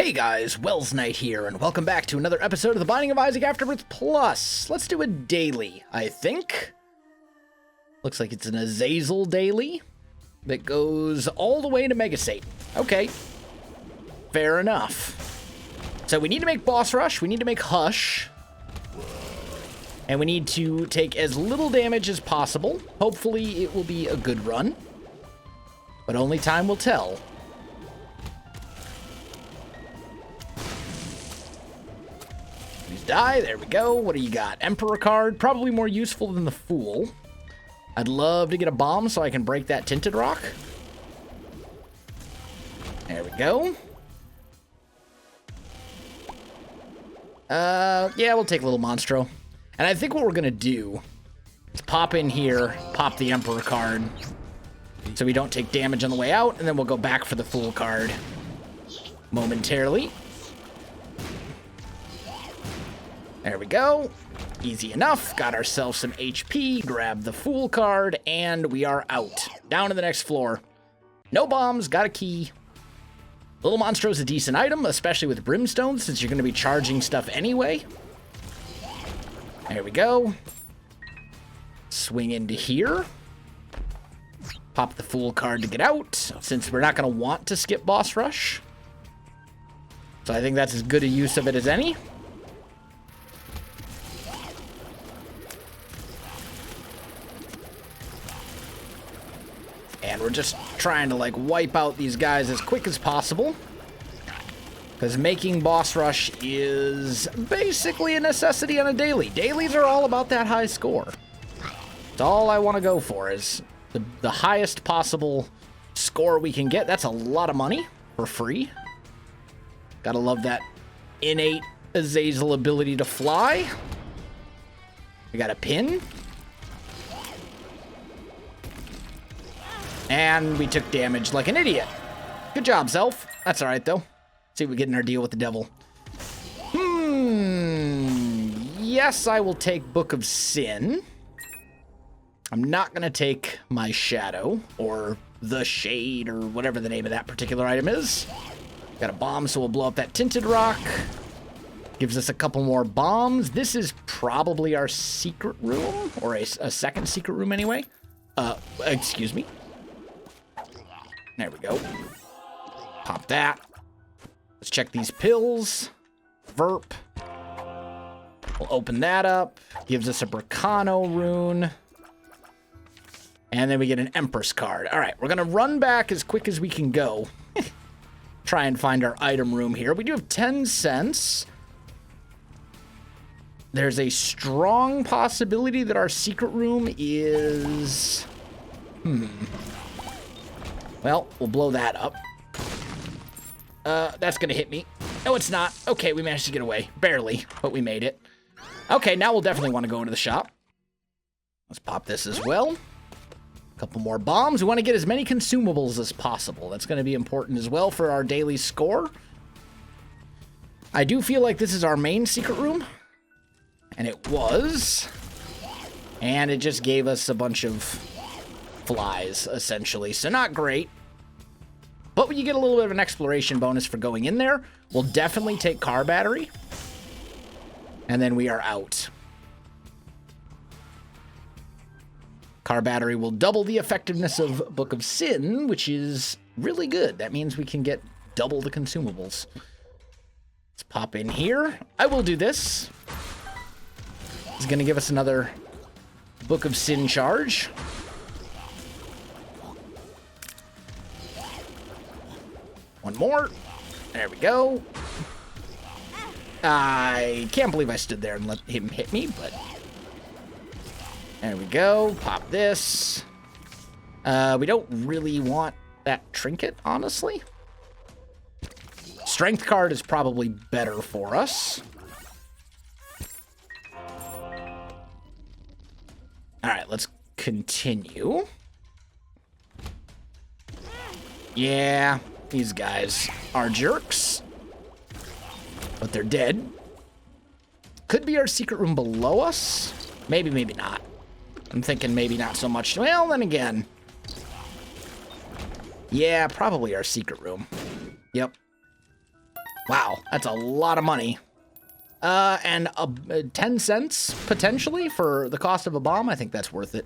Hey guys, Wels Knight here, and welcome back to another episode of the Binding of Isaac Afterbirth Plus. Let's do a daily, I think. Looks like it's an Azazel daily that goes all the way to Megasate. Okay, fair enough. So we need to make Boss Rush, we need to make Hush, and we need to take as little damage as possible. Hopefully it will be a good run, but only time will tell. Die, there we go. What do you got? Emperor card, probably more useful than the Fool. I'd love to get a bomb so I can break that Tinted Rock. There we go. Yeah, we'll take a little Monstro. And I think what we're gonna do is pop in here, pop the Emperor card, so we don't take damage on the way out, and then we'll go back for the Fool card momentarily. There we go. Easy enough. Got ourselves some HP, grab the Fool card, and we are out. Down to the next floor. No bombs, got a key. Little Monstro's a decent item, especially with Brimstone, since you're going to be charging stuff anyway. There we go. Swing into here. Pop the Fool card to get out, since we're not going to want to skip Boss Rush. So I think that's as good a use of it as any. And we're just trying to, like, wipe out these guys as quick as possible, because making Boss Rush is basically a necessity on a daily. Dailies are all about that high score. It's all I want to go for is the highest possible score we can get. That's a lot of money for free. Gotta love that innate Azazel ability to fly. We got a pin. And we took damage like an idiot. Good job, Self. That's all right, though. See if we get in our deal with the devil. Yes, I will take Book of Sin. I'm not going to take my Shadow, or the Shade, or whatever the name of that particular item is. Got a bomb, so we'll blow up that Tinted Rock. Gives us a couple more bombs. This is probably our secret room, or a second secret room anyway. Excuse me. There we go. Pop that. Let's check these pills. Verp. We'll open that up. Gives us a Bracano rune. And then we get an Empress card. All right, we're going to run back as quick as we can go. Try and find our item room here. We do have 10 cents. There's a strong possibility that our secret room is... Well, we'll blow that up. That's gonna hit me. No, it's not. Okay, we managed to get away. Barely, but we made it. Okay, now we'll definitely want to go into the shop. Let's pop this as well. A couple more bombs. We want to get as many consumables as possible. That's going to be important as well for our daily score. I do feel like this is our main secret room. And it was. And it just gave us a bunch of flies, essentially, so not great, but you get a little bit of an exploration bonus for going in there. We'll definitely take car battery, and then we are out. Car battery will double the effectiveness of Book of Sin, which is really good. That means we can get double the consumables. Let's pop in here. I will do this. It's gonna give us another Book of Sin charge. One more. There we go. I can't believe I stood there and let him hit me, but... There we go. Pop this. We don't really want that trinket, honestly. Strength card is probably better for us. Alright, let's continue. Yeah... These guys are jerks, but they're dead. Could be our secret room below us. Maybe, maybe not. I'm thinking maybe not so much. Well, then again. Yeah, probably our secret room. Yep. Wow, that's a lot of money. And 10 cents, potentially, for the cost of a bomb. I think that's worth it.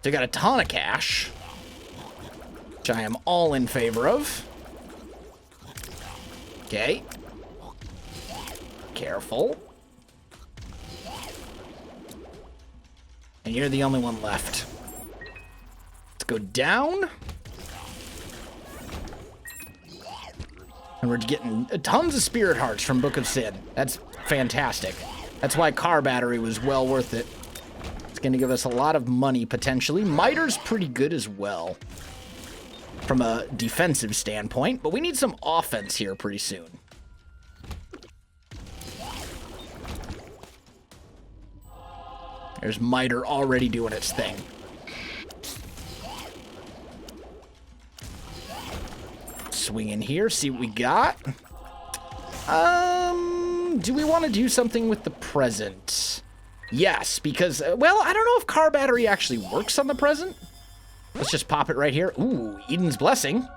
So we got a ton of cash, which I am all in favor of. Okay. Careful. And you're the only one left. Let's go down. And we're getting tons of spirit hearts from Book of Sin. That's fantastic. That's why car battery was well worth it. It's going to give us a lot of money, potentially. Miter's pretty good as well from a defensive standpoint, but we need some offense here pretty soon. There's Miter already doing its thing. Swing in here, see what we got. Do we want to do something with the present? Yes, because, well, I don't know if car battery actually works on the present. Let's just pop it right here. Ooh, Eden's Blessing.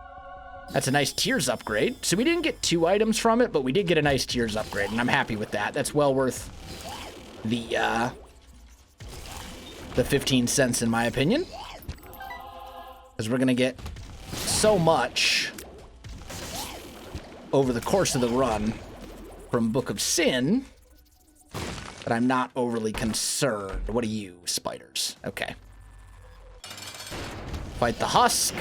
That's a nice Tears upgrade. So we didn't get 2 items from it, but we did get a nice Tears upgrade, and I'm happy with that. That's well worth the 15 cents, in my opinion. Because we're going to get so much over the course of the run from Book of Sin that I'm not overly concerned. What are you, spiders? Okay. Fight the husk.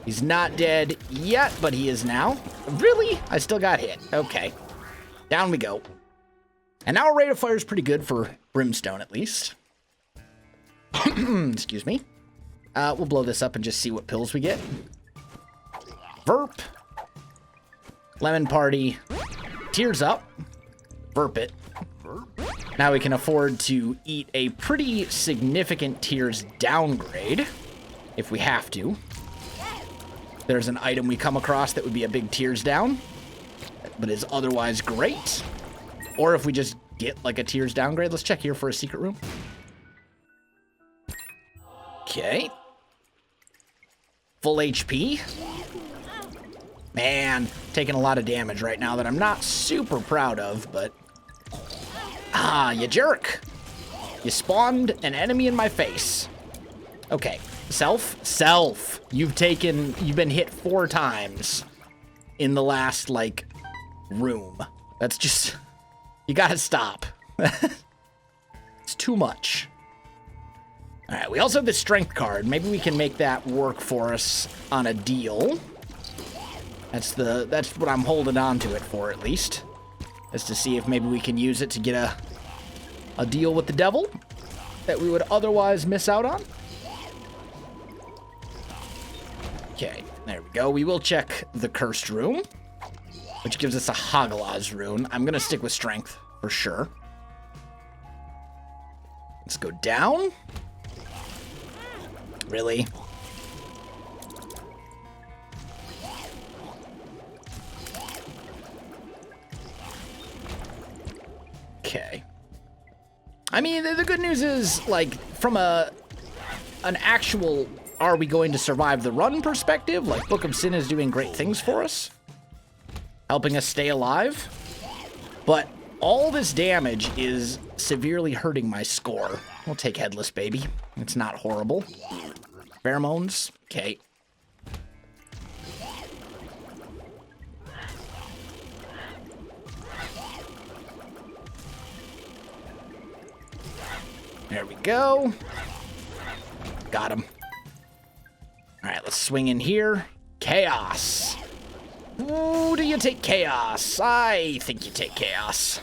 He's not dead yet, but he is now. Really? I still got hit. Okay. Down we go. And now our rate of fire is pretty good for Brimstone, at least. Excuse me. We'll blow this up and just see what pills we get. Verp. Lemon Party. Tears up. Verp it. Now we can afford to eat a pretty significant Tears downgrade, if we have to. There's an item we come across that would be a big Tears down, but is otherwise great. Or if we just get like a Tears downgrade. Let's check here for a secret room. Okay. Full HP. Man, taking a lot of damage right now that I'm not super proud of, but... Ah, you jerk. You spawned an enemy in my face. Okay. Self. You've been hit 4 times in the last, like, room. That's just... You gotta stop. It's too much. Alright, we also have the strength card. Maybe we can make that work for us on a deal. That's what I'm holding on to it for, at least. Is to see if maybe we can use it to get a deal with the devil that we would otherwise miss out on. Okay, there we go. We will check the cursed room, which gives us a Hagalaz rune. I'm gonna stick with strength for sure. Let's go down. Really? Okay. I mean, the good news is, like, from an actual are we going to survive the run perspective, like, Book of Sin is doing great things for us, helping us stay alive, but all this damage is severely hurting my score. We'll take Headless Baby. It's not horrible. Pheromones. Okay. There we go. Got him. All right, let's swing in here. Chaos. Ooh, do you take Chaos? I think you take Chaos.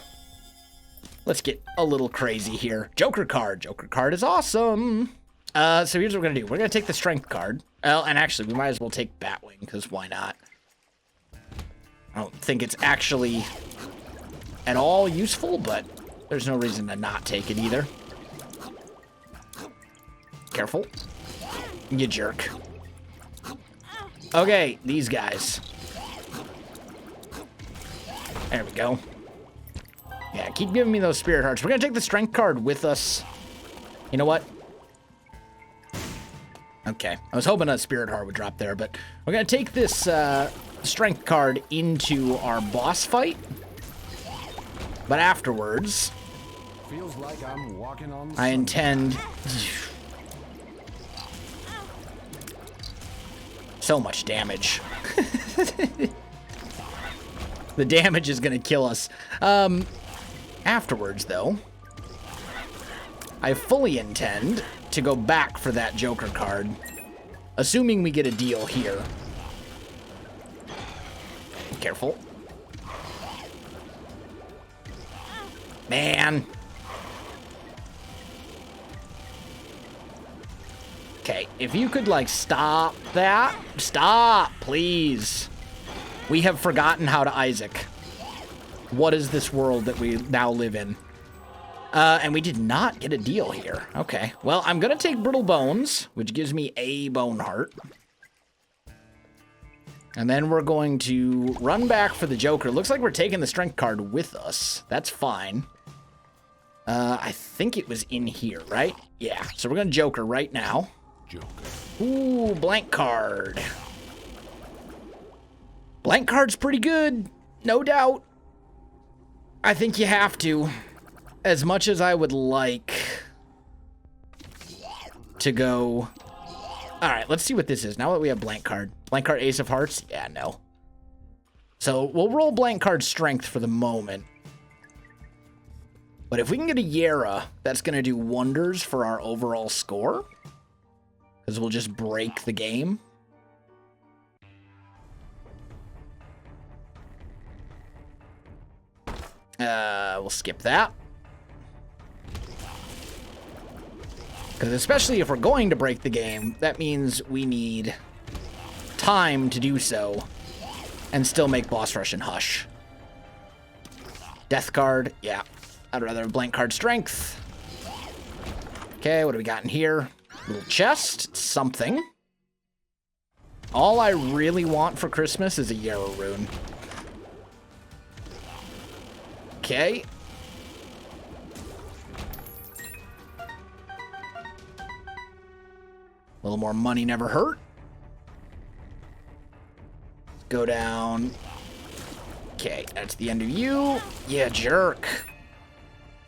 Let's get a little crazy here. Joker card. Joker card is awesome. So here's what we're going to do. We're going to take the Strength card. Well, and actually, we might as well take Batwing, because why not? I don't think it's actually at all useful, but there's no reason to not take it either. Careful. You jerk. Okay, these guys. There we go. Yeah, keep giving me those spirit hearts. We're gonna take the strength card with us. You know what? Okay, I was hoping a spirit heart would drop there, but we're gonna take this the strength card into our boss fight. But afterwards, feels like I'm walking on the I intend... So much damage. The damage is going to kill us. Afterwards, though, I fully intend to go back for that Joker card, assuming we get a deal here. Careful. Man. Okay, if you could, like, stop that. Stop, please. We have forgotten how to Isaac. What is this world that we now live in? And we did not get a deal here. Okay, well, I'm going to take Brittle Bones, which gives me a Bone Heart. And then we're going to run back for the Joker. Looks like we're taking the Strength card with us. That's fine. I think it was in here, right? Yeah, so we're going to Joker right now. Joker. Ooh, blank card. Blank card's pretty good, no doubt. I think you have to. As much as I would like to go... Alright, let's see what this is. Now that we have blank card. Blank card, Ace of Hearts? Yeah, no. So we'll roll blank card Strength for the moment. But if we can get a Yera, that's going to do wonders for our overall score. Because we'll just break the game. We'll skip that. Because especially if we're going to break the game, that means we need time to do so and still make boss rush and hush. Death card, yeah. I'd rather have blank card Strength. Okay, what do we got in here? Little chest, something. All I really want for Christmas is a Yarrow rune. Okay. A little more money never hurt. Let's go down. Okay, that's the end of you. Yeah, jerk.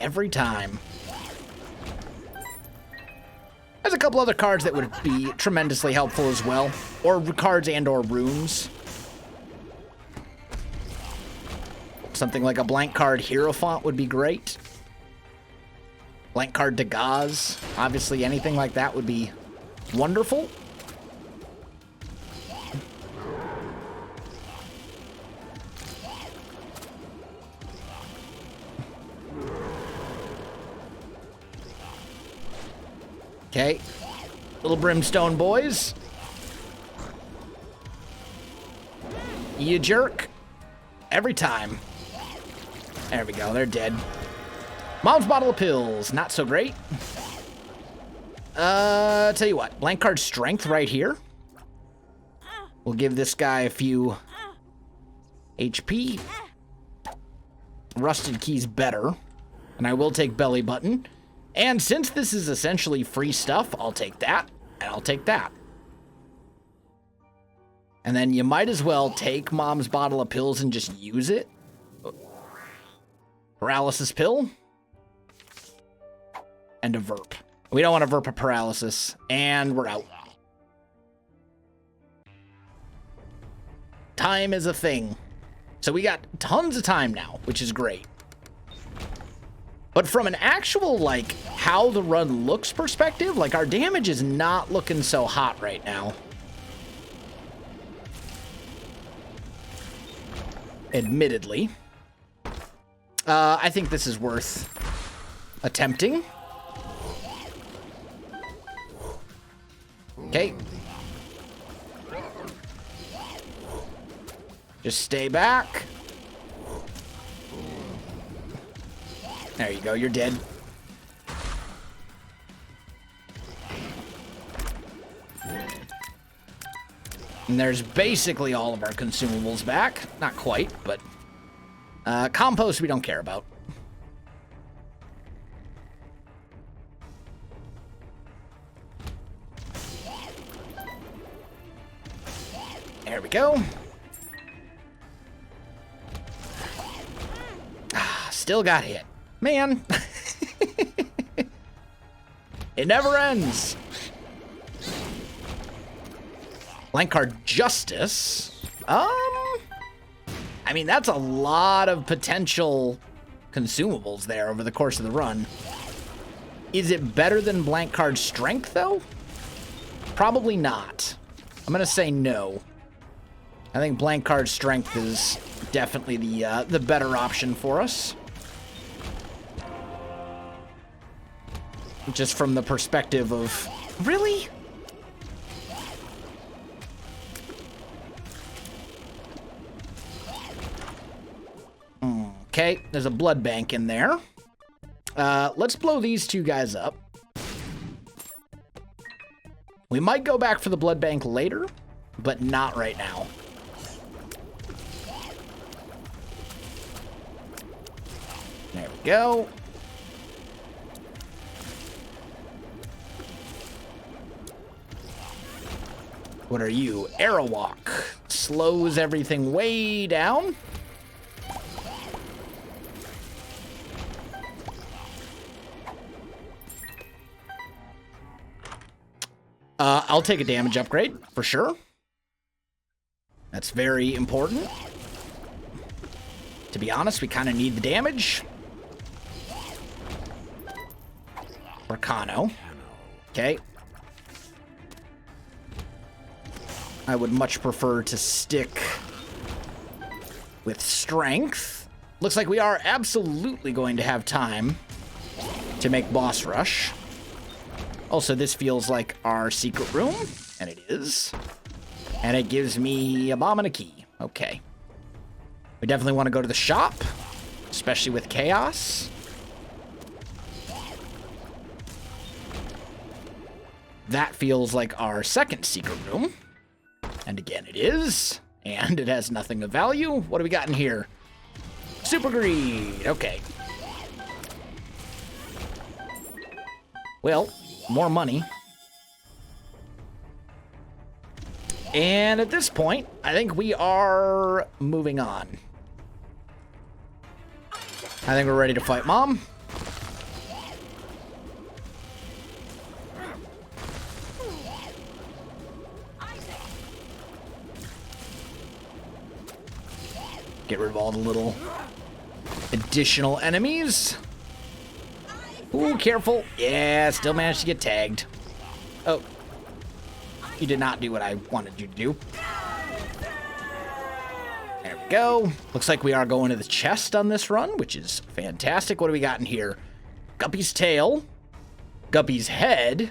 Every time. There's a couple other cards that would be tremendously helpful as well. Or cards and or runes. Something like a blank card Hierophant would be great. Blank card Dagaz. Obviously, anything like that would be wonderful. Okay. Little Brimstone boys. You jerk. Every time. There we go, they're dead. Mom's bottle of pills, not so great. Tell you what, blank card Strength right here. We'll give this guy a few HP. Rusted Key's better. And I will take Belly Button. And since this is essentially free stuff, I'll take that, and I'll take that. And then you might as well take Mom's bottle of pills and just use it. Paralysis pill. And a Verp. We don't want to Verp a paralysis. And we're out. Time is a thing. So we got tons of time now, which is great. But from an actual, like, how the run looks perspective, like, our damage is not looking so hot right now. Admittedly. I think this is worth attempting. Okay. Just stay back. There you go, you're dead. And there's basically all of our consumables back. Not quite, but... compost we don't care about. There we go. still got hit. Man. It never ends. Blank card Justice. I mean, that's a lot of potential consumables there over the course of the run. Is it better than blank card Strength, though? Probably not. I'm going to say no. I think blank card Strength is definitely the better option for us. Just from the perspective of... Really? Okay, there's a blood bank in there. Let's blow these two guys up. We might go back for the blood bank later, but not right now. There we go. What are you? Arrow Walk. Slows everything way down. I'll take a damage upgrade, for sure. That's very important. To be honest, we kind of need the damage. Arcano. Okay. I would much prefer to stick with Strength. Looks like we are absolutely going to have time to make boss rush. Also, this feels like our secret room, and it is. And it gives me a bomb and a key. Okay. We definitely want to go to the shop, especially with Chaos. That feels like our second secret room. And again, it is. And it has nothing of value. What do we got in here? Super Greed. Okay. Well, more money. And at this point, I think we are moving on. I think we're ready to fight Mom. Get rid of all the little additional enemies. Ooh, careful. Yeah, still managed to get tagged. Oh. You did not do what I wanted you to do. There we go. Looks like we are going to the chest on this run, which is fantastic. What do we got in here? Guppy's tail. Guppy's head.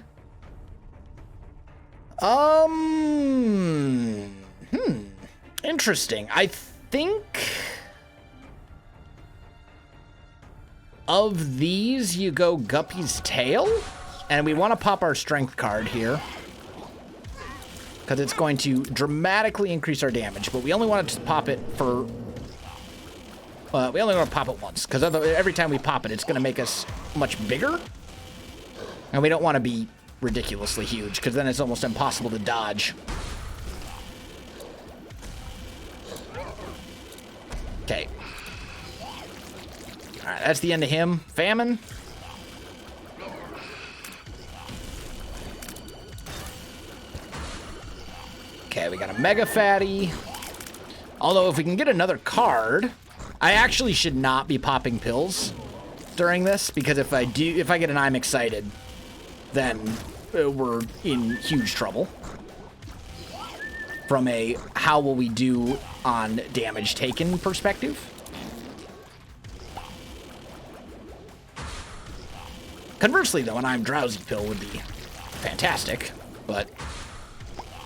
Interesting. I think of these, you go Guppy's tail, and we want to pop our strength card here because it's going to dramatically increase our damage, but we only want to pop it for we only want to pop it once because every time we pop it, it's going to make us much bigger, and we don't want to be ridiculously huge because then it's almost impossible to dodge. Okay. All right, that's the end of him. Famine. Okay, we got a Mega Fatty. Although, if we can get another card, I actually should not be popping pills during this, because if I get an I'm excited, then we're in huge trouble. From a how will we do on damage taken perspective. Conversely, though, an I'm drowsy pill would be fantastic, but...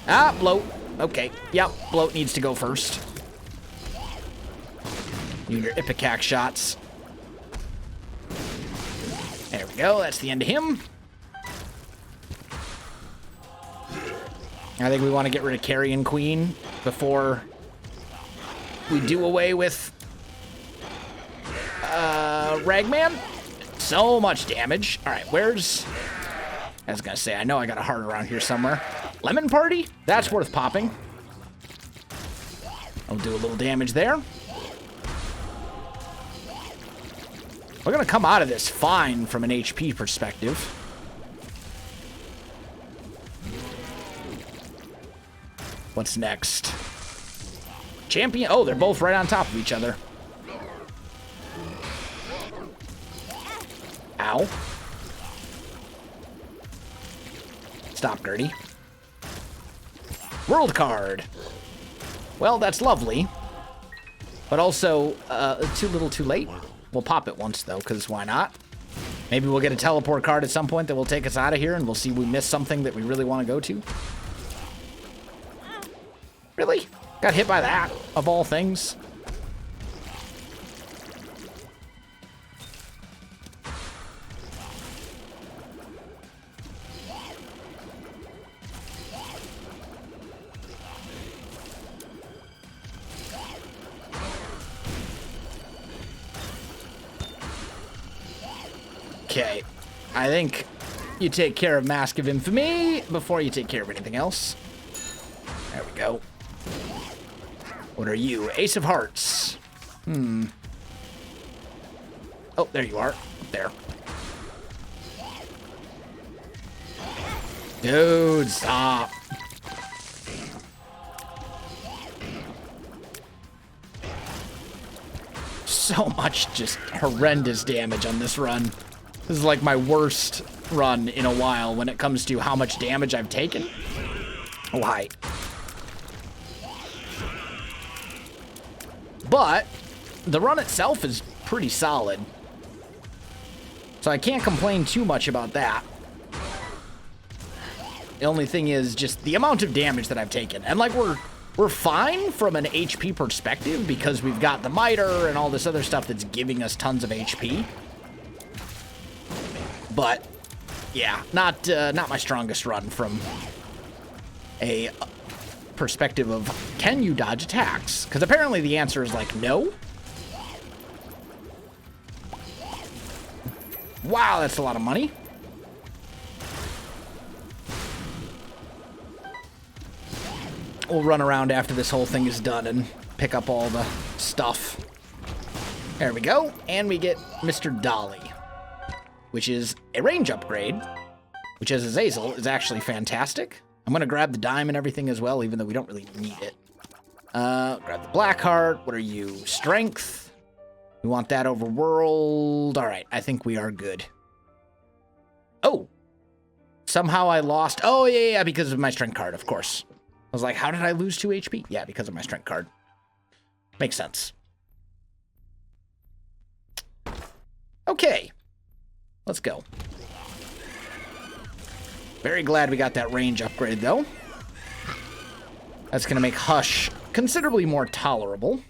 Ah, bloat. Okay, yep, bloat needs to go first. You and your Ipecac shots. There we go, that's the end of him. I think we want to get rid of Carrion Queen before we do away with Ragman. So much damage. All right, where's... I was going to say, I know I got a heart around here somewhere. Lemon Party? That's worth popping. I'll do a little damage there. We're going to come out of this fine from an HP perspective. What's next? Champion. Oh, they're both right on top of each other. Ow. Stop, Gertie. World card. Well, that's lovely. But also, too little too late. We'll pop it once, though, because why not? Maybe we'll get a teleport card at some point that will take us out of here, and we'll see we missed something that we really want to go to. Really? Got hit by that, of all things. Okay, I think you take care of Mask of Infamy before you take care of anything else. There we go. What are you? Ace of Hearts. Oh, there you are. Up there. Dude, stop. So much just horrendous damage on this run. This is like my worst run in a while when it comes to how much damage I've taken. Oh, hi. But the run itself is pretty solid. So I can't complain too much about that. The only thing is just the amount of damage that I've taken. And like we're fine from an HP perspective because we've got the miter and all this other stuff that's giving us tons of HP. But yeah, not my strongest run from a perspective of can you dodge attacks? Because apparently the answer is like no. Wow, that's a lot of money. We'll run around after this whole thing is done and pick up all the stuff. There we go. And we get Mr. Dolly, which is a range upgrade, which as Azazel is actually fantastic. I'm going to grab the dime and everything as well, even though we don't really need it. Grab the black heart. What are you? Strength. We want that over world. All right, I think we are good. Oh. Somehow I lost. Oh, yeah, because of my strength card, of course. I was like, how did I lose 2 HP? Yeah, because of my strength card. Makes sense. Okay. Let's go. Very glad we got that range upgrade, though. That's going to make Hush considerably more tolerable.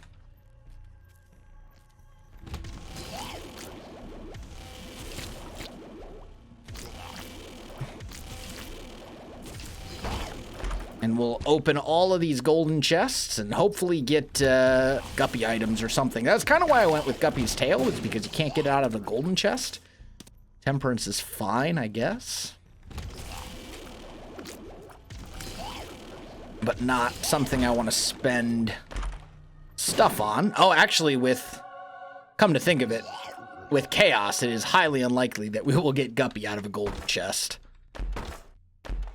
And we'll open all of these golden chests and hopefully get Guppy items or something. That's kind of why I went with Guppy's tail, is because you can't get it out of a golden chest. Temperance is fine, I guess. But not something I want to spend stuff on. Oh, actually, come to think of it, with Chaos, it is highly unlikely that we will get Guppy out of a golden chest.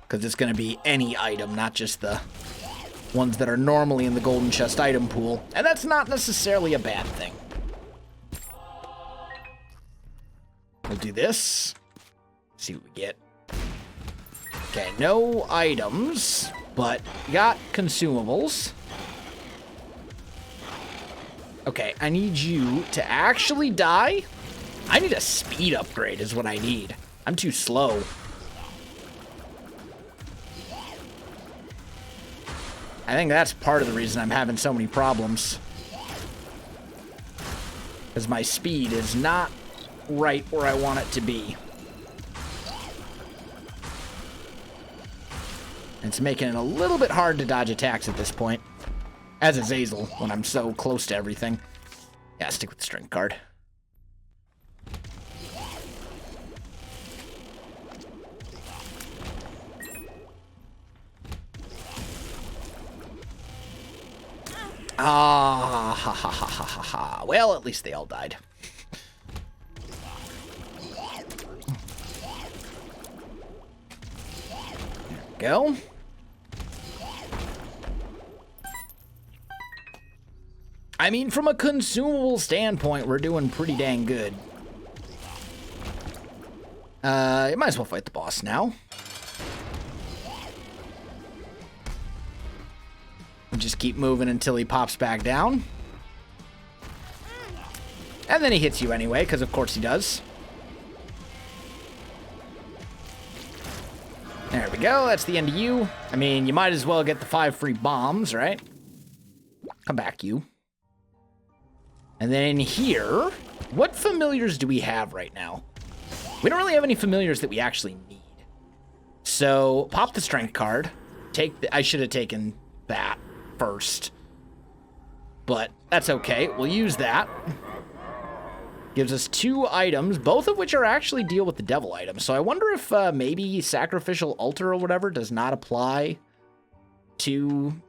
Because it's going to be any item, not just the ones that are normally in the golden chest item pool. And that's not necessarily a bad thing. We'll do this. See what we get. Okay, no items, but got consumables. Okay, I need you to actually die. I need a speed upgrade is what I need. I'm too slow. I think that's part of the reason I'm having so many problems. Because my speed is not right where I want it to be. It's making it a little bit hard to dodge attacks at this point. As is Azazel, when I'm so close to everything. Yeah, stick with the strength card. Ah, ha ha ha ha ha ha. Well, at least they all died. Go. I mean, from a consumable standpoint, we're doing pretty dang good. You might as well fight the boss now. Just keep moving until he pops back down. And then he hits you anyway, because of course he does. There we go, that's the end of you. I mean, you might as well get the 5 free bombs, right? Come back, you. And then in here, what familiars do we have right now? We don't really have any familiars that we actually need. So, pop the strength card. I should have taken that first. But that's okay, we'll use that. Gives us 2 items, both of which are actually deal with the devil items. So I wonder if maybe Sacrificial Altar or whatever does not apply to...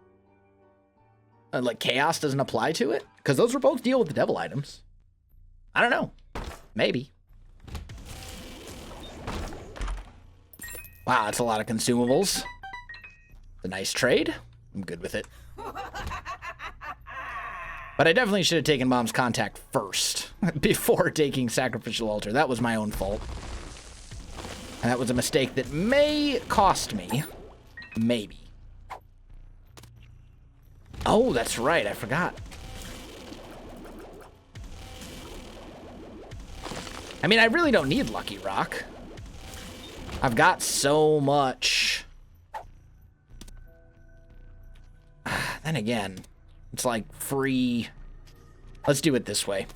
like Chaos doesn't apply to it? Because those were both deal with the devil items. I don't know. Maybe. Wow, that's a lot of consumables. It's a nice trade. I'm good with it. But I definitely should have taken Mom's Contact first, before taking Sacrificial Altar. That was my own fault. And that was a mistake that may cost me. Maybe. Oh, that's right, I forgot. I mean, I really don't need Lucky Rock. I've got so much. Then again... it's like free. Let's do it this way.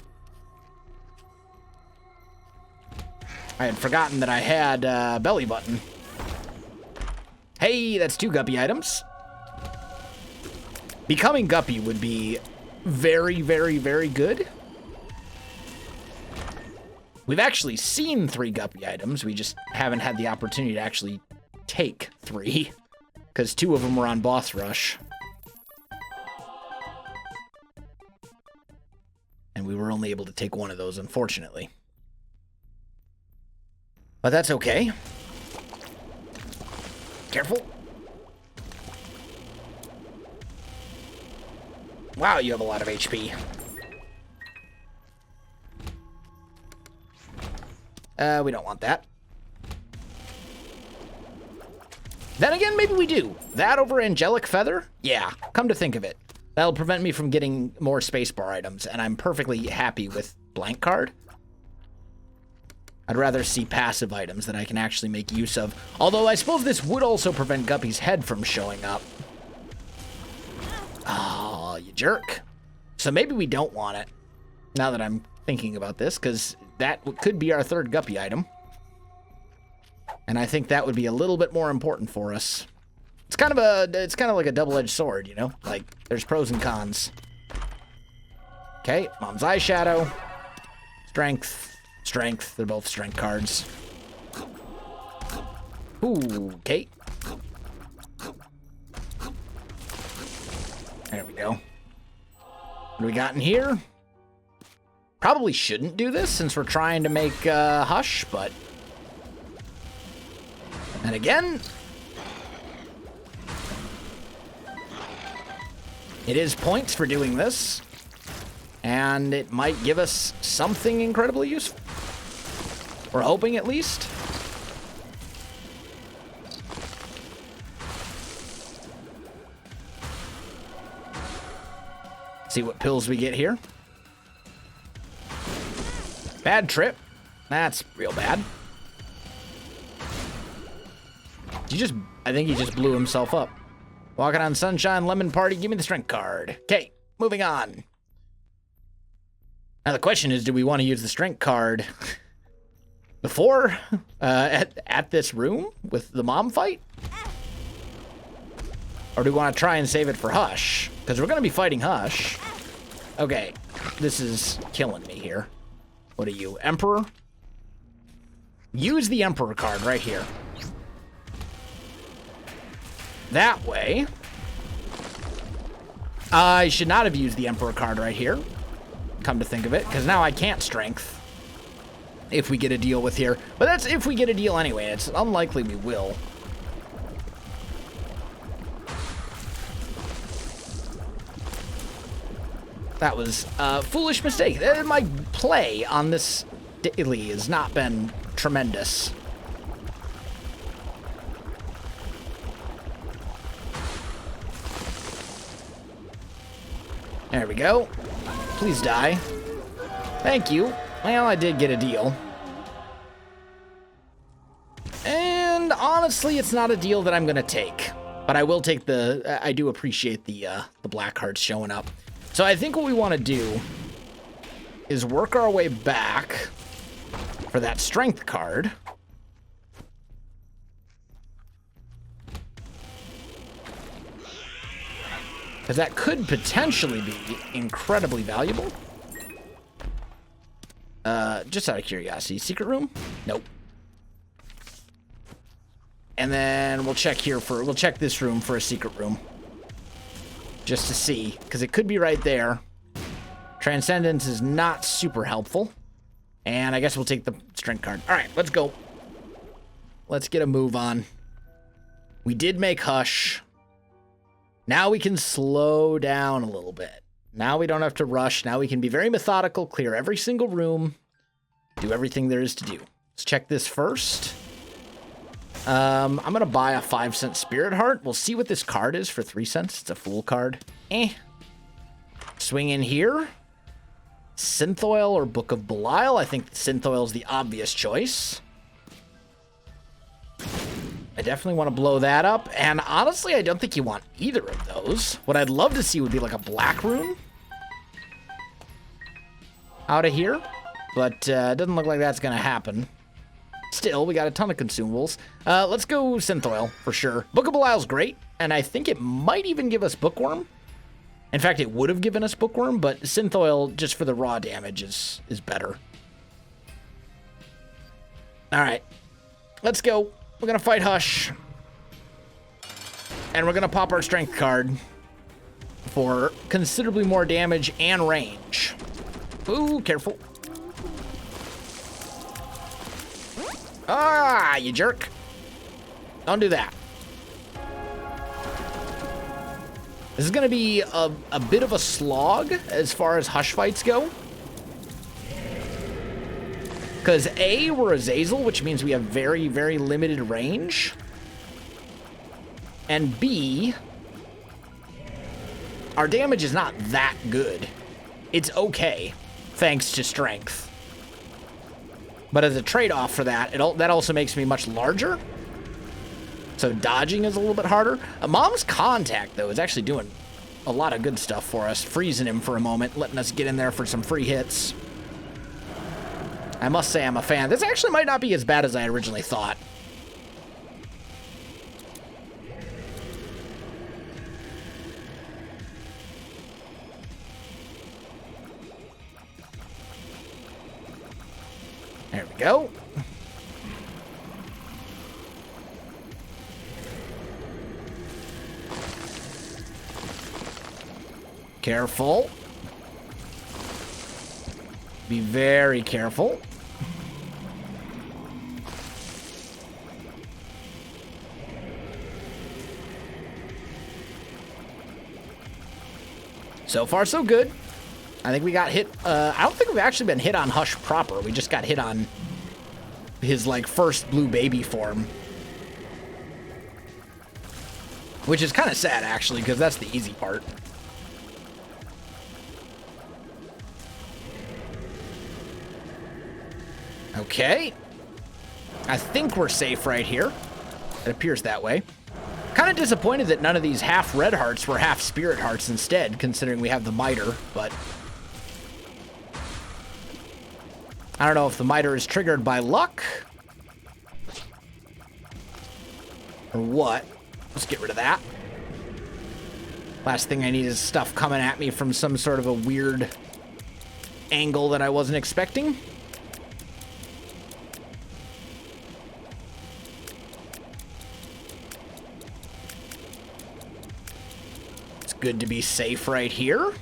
I had forgotten that I had belly button. Hey, that's 2 Guppy items. Becoming Guppy would be very, very, very good. We've actually seen 3 Guppy items. We just haven't had the opportunity to actually take 3. Because 2 of them were on boss rush. And we were only able to take 1 of those, unfortunately. But that's okay. Careful. Wow, you have a lot of HP. We don't want that. Then again, maybe we do. That over Angelic Feather? Yeah, come to think of it. That'll prevent me from getting more spacebar items, and I'm perfectly happy with blank card. I'd rather see passive items that I can actually make use of. Although I suppose this would also prevent Guppy's head from showing up. Oh, you jerk. So maybe we don't want it, now that I'm thinking about this, because that could be our 3rd Guppy item. And I think that would be a little bit more important for us. It's kind of like a double-edged sword, you know? Like, there's pros and cons. Okay, Mom's Eyeshadow. Strength. Strength. They're both strength cards. Ooh, okay. There we go. What do we got in here? Probably shouldn't do this since we're trying to make Hush, but... and again... it is points for doing this, and it might give us something incredibly useful. We're hoping, at least. See what pills we get here. Bad trip. That's real bad. I think he just blew himself up. Walking on Sunshine, Lemon Party, give me the strength card. Okay, moving on. Now the question is, do we want to use the strength card before, at this room with the mom fight? Or do we want to try and save it for Hush? Because we're going to be fighting Hush. Okay, this is killing me here. What are you, Emperor? Use the Emperor card right here. That way, I should not have used the Emperor card right here, come to think of it, because now I can't strength if we get a deal with here. But that's if we get a deal anyway. It's unlikely we will. That was a foolish mistake. My play on this daily has not been tremendous. There we go. Please die. Thank you. Well, I did get a deal. And honestly, it's not a deal that I'm going to take. But I will take the... I do appreciate the black hearts showing up. So I think what we want to do is work our way back for that strength card. Because that could potentially be incredibly valuable. Just out of curiosity, secret room? Nope. And then we'll check we'll check this room for a secret room. Just to see, because it could be right there. Transcendence is not super helpful. And I guess we'll take the strength card. All right, let's go. Let's get a move on. We did make Hush. Now we can slow down a little bit. Now we don't have to rush. Now we can be very methodical, clear every single room, do everything there is to do. Let's check this first. I'm going to buy a 5-cent Spirit Heart. We'll see what this card is for 3 cents. It's a Fool card. Swing in here. Synthoil or Book of Belial. I think Synthoil is the obvious choice. I definitely want to blow that up. And honestly, I don't think you want either of those. What I'd love to see would be like a black rune out of here. But it doesn't look like that's going to happen. Still, we got a ton of consumables. Let's go Synthoil for sure. Book of Belial's great. And I think it might even give us Bookworm. In fact, it would have given us Bookworm. But Synthoil, just for the raw damage, is better. All right. Let's go. We're going to fight Hush. And we're going to pop our strength card for considerably more damage and range. Ooh, careful. Ah, you jerk. Don't do that. This is going to be a bit of a slog as far as Hush fights go. Because A, we're Azazel, which means we have very, very limited range. And B, our damage is not that good. It's okay, thanks to strength. But as a trade-off for that, that also makes me much larger. So dodging is a little bit harder. Mom's Contact, though, is actually doing a lot of good stuff for us. Freezing him for a moment, letting us get in there for some free hits. I must say I'm a fan. This actually might not be as bad as I originally thought. There we go. Careful. Be very careful. So far, so good. I think we got hit. I don't think we've actually been hit on Hush proper. We just got hit on his, like, first blue baby form. Which is kind of sad, actually, because that's the easy part. Okay. I think we're safe right here. It appears that way. Kind of disappointed that none of these half red hearts were half spirit hearts instead, considering we have the miter, but I don't know if the miter is triggered by luck or what. Let's get rid of that. Last thing I need is stuff coming at me from some sort of a weird angle that I wasn't expecting. Good to be safe right here.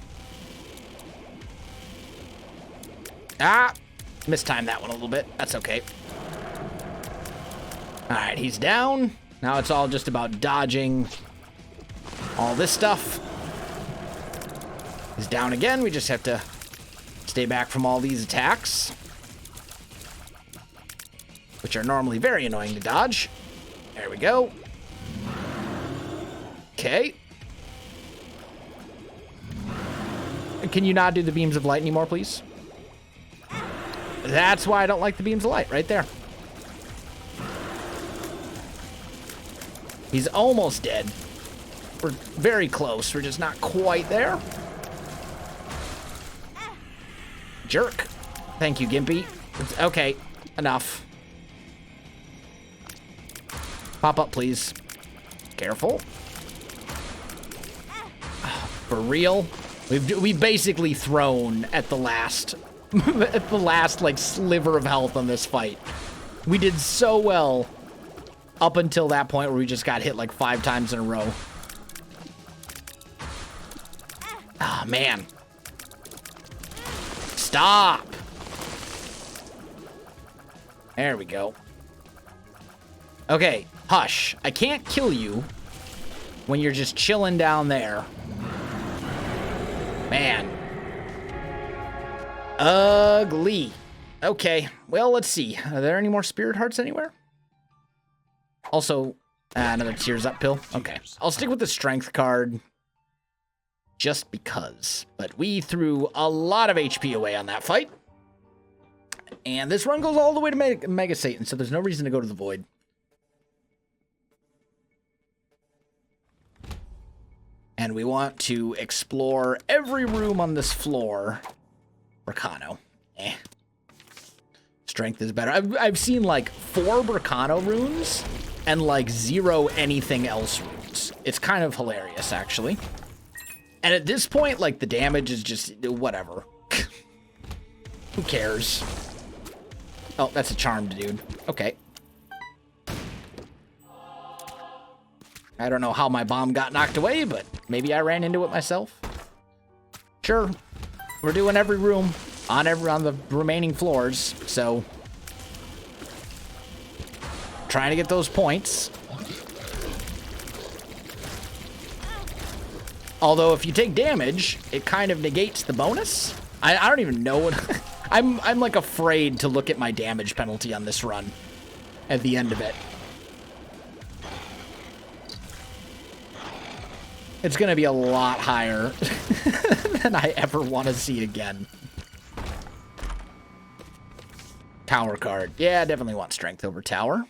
Ah, mistimed that one a little bit. That's okay. All right, he's down. Now it's all just about dodging all this stuff. He's down again. We just have to stay back from all these attacks, which are normally very annoying to dodge. There we go. Okay. Can you not do the beams of light anymore, please? That's why I don't like the beams of light, right there. He's almost dead. We're very close. We're just not quite there. Jerk. Thank you, Gimpy. Okay, enough. Pop up, please. Careful. For real? We've basically thrown at the last like sliver of health on this fight. We did so well up until that point where we just got hit like 5 times in a row. Ah, man. Stop. There we go. Okay, hush. I can't kill you when you're just chilling down there. Man. Ugly. Okay, well, let's see. Are there any more spirit hearts anywhere? Also, another tears up pill. Okay, I'll stick with the strength card just because. But we threw a lot of HP away on that fight. And this run goes all the way to Mega Satan, so there's no reason to go to the Void. And we want to explore every room on this floor. Bracano. Eh. Strength is better. I've seen like 4 Bracano runes and like 0 anything else runes. It's kind of hilarious, actually. And at this point, like, the damage is just whatever. Who cares? Oh, that's a charmed dude. Okay. I don't know how my bomb got knocked away, but maybe I ran into it myself. Sure. We're doing every room on the remaining floors, so trying to get those points. Although if you take damage, it kind of negates the bonus. I don't even know what I'm like afraid to look at my damage penalty on this run at the end of it. It's going to be a lot higher than I ever want to see again. Tower card. Yeah, I definitely want strength over tower.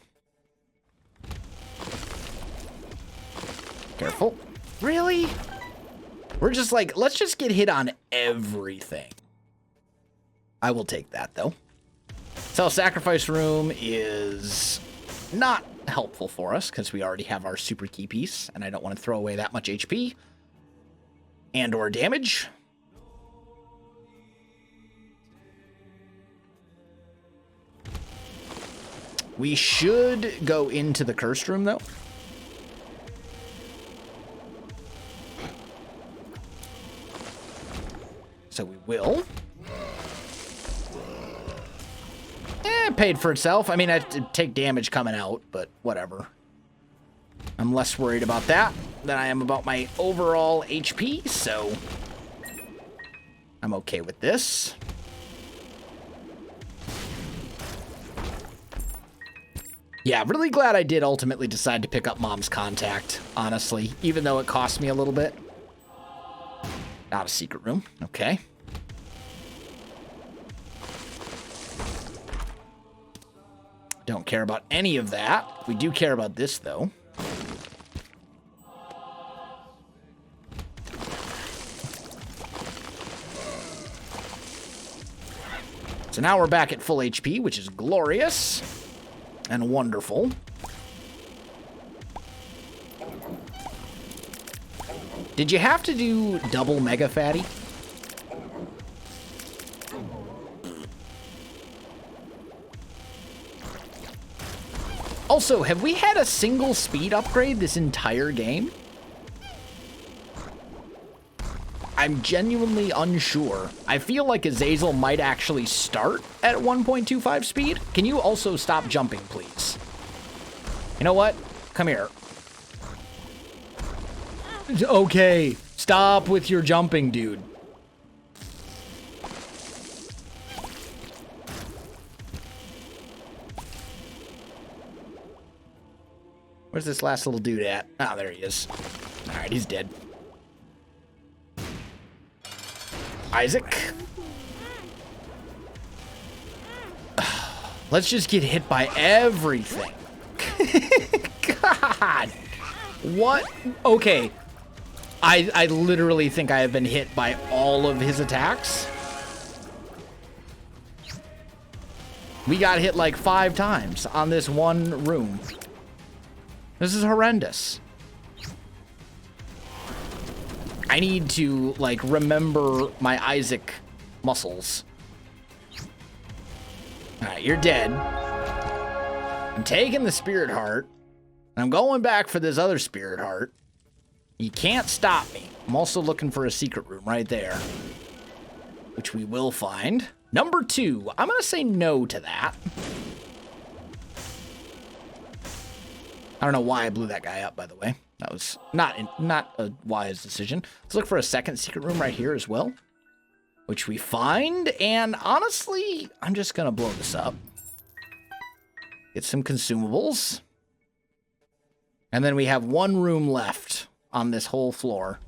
Careful. Really? We're just like, let's just get hit on everything. I will take that, though. Self-sacrifice room is not helpful for us because we already have our super key piece, and I don't want to throw away that much HP and or damage. We should go into the cursed room, though. So we will. It paid for itself. I mean, I take damage coming out, but whatever. I'm less worried about that than I am about my overall HP, so I'm okay with this. Yeah, really glad I did ultimately decide to pick up Mom's Contact, honestly, even though it cost me a little bit. Not a secret room. Okay. Don't care about any of that. We do care about this, though. So now we're back at full HP, which is glorious and wonderful. Did you have to do double Mega Fatty? Also, have we had a single speed upgrade this entire game? I'm genuinely unsure. I feel like Azazel might actually start at 1.25 speed. Can you also stop jumping, please? You know what? Come here. Okay, stop with your jumping, dude. Where's this last little dude at? Oh, there he is. All right, he's dead. Isaac. Let's just get hit by everything. God. What? Okay. I literally think I have been hit by all of his attacks. We got hit like 5 times on this one room. This is horrendous. I need to, like, remember my Isaac muscles. Alright, you're dead. I'm taking the spirit heart. I'm going back for this other spirit heart. You can't stop me. I'm also looking for a secret room right there, which we will find. Number 2. I'm going to say no to that. I don't know why I blew that guy up, by the way. That was not a wise decision. Let's look for a second secret room right here as well, which we find. And honestly, I'm just going to blow this up. Get some consumables. And then we have one room left on this whole floor.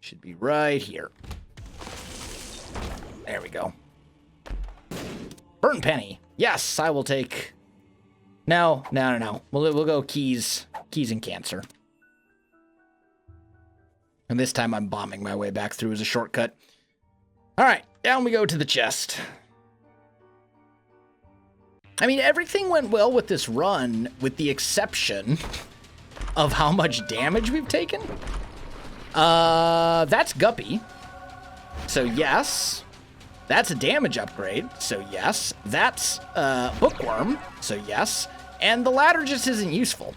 Should be right here. There we go. Burnt penny. Yes, I will take... No. We'll go keys and cancer. And this time I'm bombing my way back through as a shortcut. All right, down we go to the chest. I mean, everything went well with this run, with the exception of how much damage we've taken. That's Guppy. So yes. That's a damage upgrade, so yes. That's Bookworm, so yes. And the ladder just isn't useful.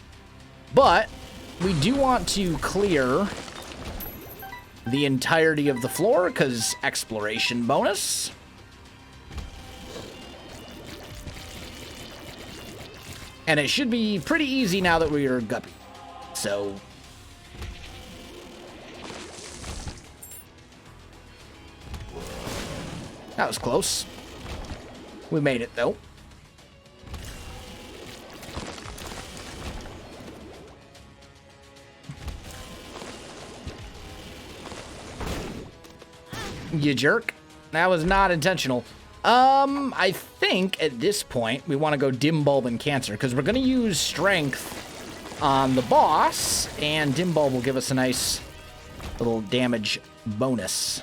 But we do want to clear the entirety of the floor, because exploration bonus. And it should be pretty easy now that we are Guppy. So... that was close. We made it, though. You jerk. That was not intentional. I think at this point we want to go dim bulb and cancer, because we're going to use strength on the boss, and dim bulb will give us a nice little damage bonus.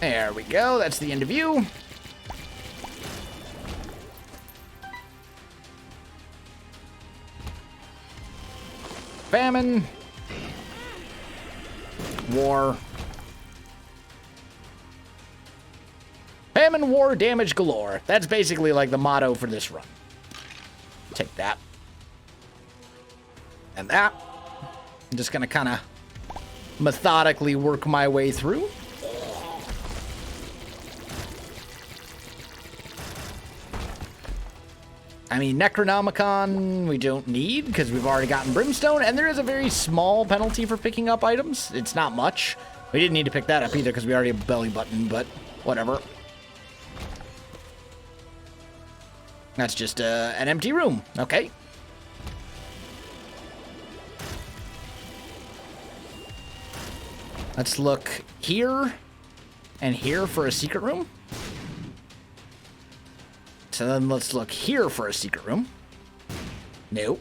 There we go. That's the end of you. Famine. War. Famine, war, damage galore. That's basically like the motto for this run. Take that. And that. I'm just gonna kind of methodically work my way through. I mean, Necronomicon we don't need because we've already gotten Brimstone, and there is a very small penalty for picking up items. It's not much. We didn't need to pick that up either because we already have Belly Button, but whatever. That's just an empty room. Okay. Let's look here and here for a secret room. So then let's look here for a secret room. Nope.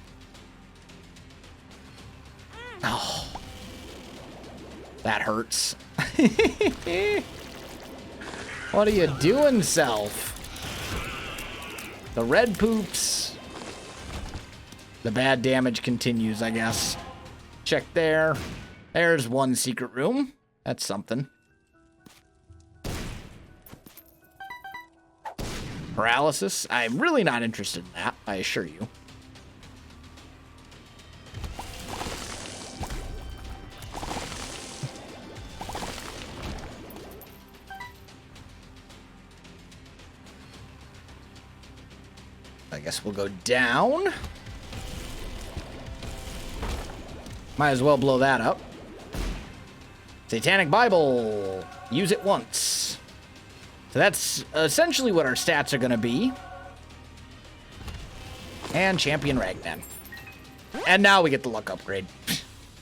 Oh. That hurts. What are you doing, self? The red poops. The bad damage continues, I guess. Check there. There's one secret room. That's something. Paralysis. I'm really not interested in that, I assure you. guess we'll go down. Might as well blow that up. Satanic Bible. Use it once. So that's essentially what our stats are going to be. And Champion Ragman. And now we get the luck upgrade.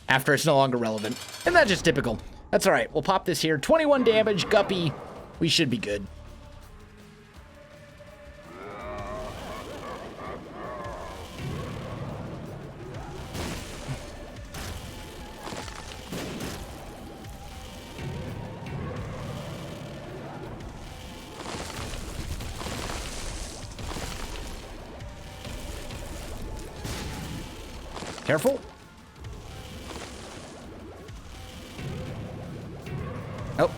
After it's no longer relevant. Isn't that just typical? That's alright. We'll pop this here. 21 damage, Guppy. We should be good. Careful. Oh,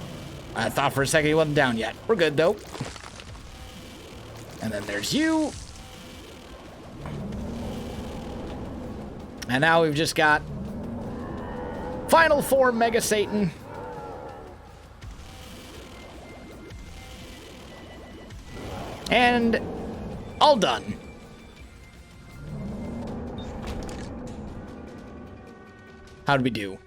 I thought for a second he wasn't down yet. We're good, though. And then there's you. And now we've just got Final Form Mega Satan. And all done. How did we do?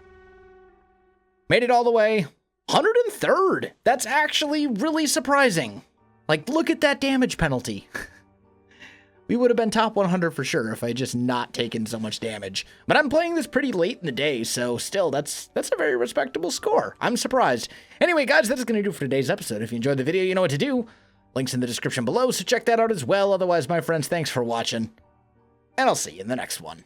Made it all the way. 103rd. That's actually really surprising. Like, look at that damage penalty. We would have been top 100 for sure if I had just not taken so much damage. But I'm playing this pretty late in the day, so still, that's a very respectable score. I'm surprised. Anyway, guys, that's going to do it for today's episode. If you enjoyed the video, you know what to do. Links in the description below, so check that out as well. Otherwise, my friends, thanks for watching. And I'll see you in the next one.